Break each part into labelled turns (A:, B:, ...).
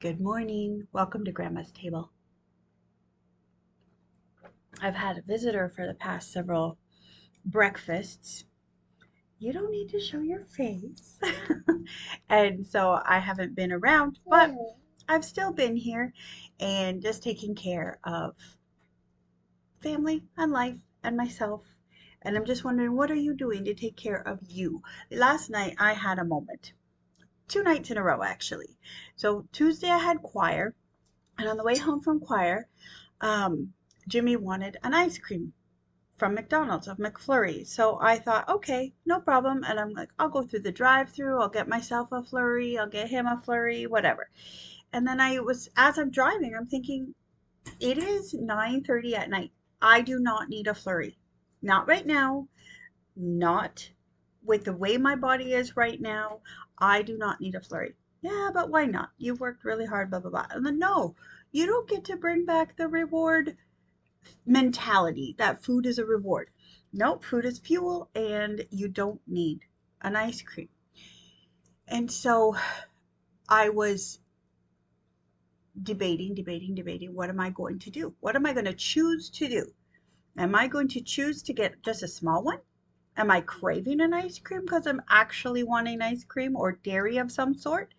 A: Good morning. Welcome to Grandma's Table. I've had a visitor for the past several breakfasts. You don't need to show your face. And so I haven't been around, but I've still been here and just taking care of family and life and myself. And I'm just wondering, what are you doing to take care of you? Last night I had a moment. 2 nights in a row, actually. So Tuesday I had choir, and on the way home from choir, um, Jimmy wanted an ice cream from McDonald's of McFlurry. So I thought, okay, no problem. And I'm like, I'll go through the drive-through. I'll get myself a flurry. I'll get him a flurry, whatever. And then as I'm driving, I'm thinking, it is 9:30 at night. I do not need a flurry. Not right now. Not with the way my body is right now. I do not need a flurry. Yeah, but why not? You've worked really hard, blah, blah, blah. And then, no, you don't get to bring back the reward mentality that food is a reward. Nope, food is fuel and you don't need an ice cream. And so I was debating. What am I going to do? What am I going to choose to do? Am I going to choose to get just a small one? Am I craving an ice cream because I'm actually wanting ice cream or dairy of some sort?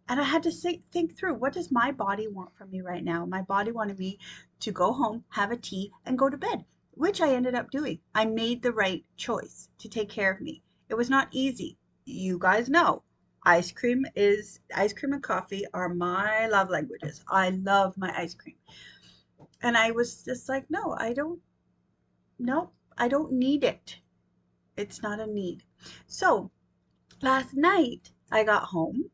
A: And I had to think through, what does my body want from me right now? My body wanted me to go home, have a tea, and go to bed, which I ended up doing. I made the right choice to take care of me. It was not easy. You guys know, ice cream and coffee are my love languages. I love my ice cream. And I was just like, no, I don't need it. It's not a need. So last night I got home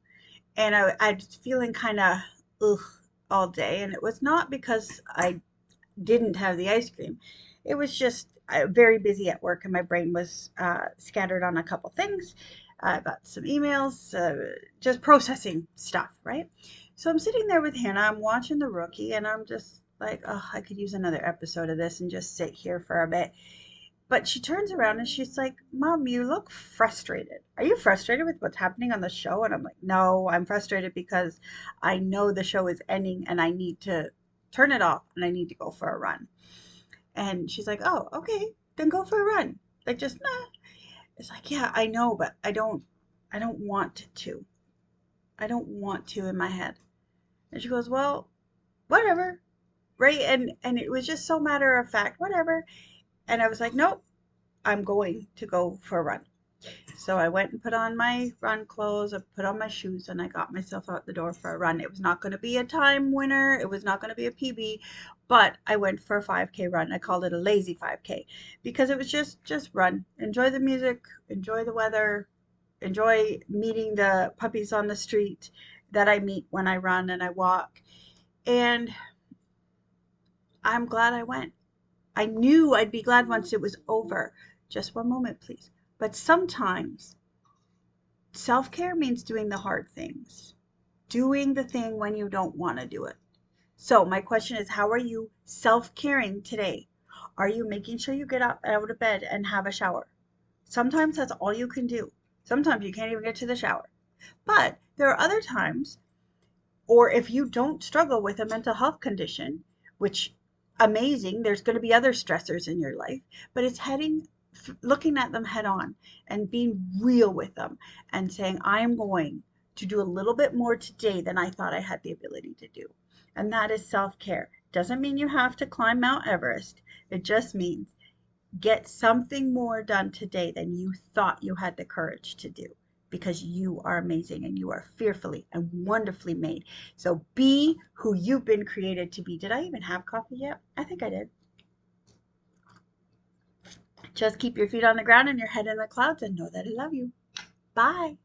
A: and I was feeling kind of ugh all day. And it was not because I didn't have the ice cream. It was just very busy at work and my brain was scattered on a couple things. I got some emails, just processing stuff, right? So I'm sitting there with Hannah. I'm watching The Rookie and I'm just like, oh, I could use another episode of this and just sit here for a bit. But she turns around and she's like, Mom, you look frustrated. Are you frustrated with what's happening on the show? And I'm like, no, I'm frustrated because I know the show is ending and I need to turn it off and I need to go for a run. And she's like, oh, okay, then go for a run. Like, just nah. It's like, yeah, I know, but I don't want to. I don't want to in my head. And she goes, well, whatever. Right. And it was just so matter of fact, whatever. And I was like, nope, I'm going to go for a run. So I went and put on my run clothes, I put on my shoes, and I got myself out the door for a run. It was not going to be a time winner, it was not going to be a PB, but I went for a 5K run. I called it a lazy 5K because it was just run. Enjoy the music, enjoy the weather, enjoy meeting the puppies on the street that I meet when I run and I walk. And I'm glad I went. I knew I'd be glad once it was over. Just one moment, please. But sometimes self-care means doing the hard things, doing the thing when you don't want to do it. So my question is, how are you self-caring today? Are you making sure you get up out of bed and have a shower? Sometimes that's all you can do. Sometimes you can't even get to the shower. But there are other times, or if you don't struggle with a mental health condition, which amazing, there's going to be other stressors in your life, but it's looking at them head on and being real with them and saying, I am going to do a little bit more today than I thought I had the ability to do. And that is self-care. Doesn't mean you have to climb Mount Everest. It just means get something more done today than you thought you had the courage to do, because you are amazing and you are fearfully and wonderfully made. So be who you've been created to be. Did I even have coffee yet? I think I did. Just keep your feet on the ground and your head in the clouds and know that I love you. Bye.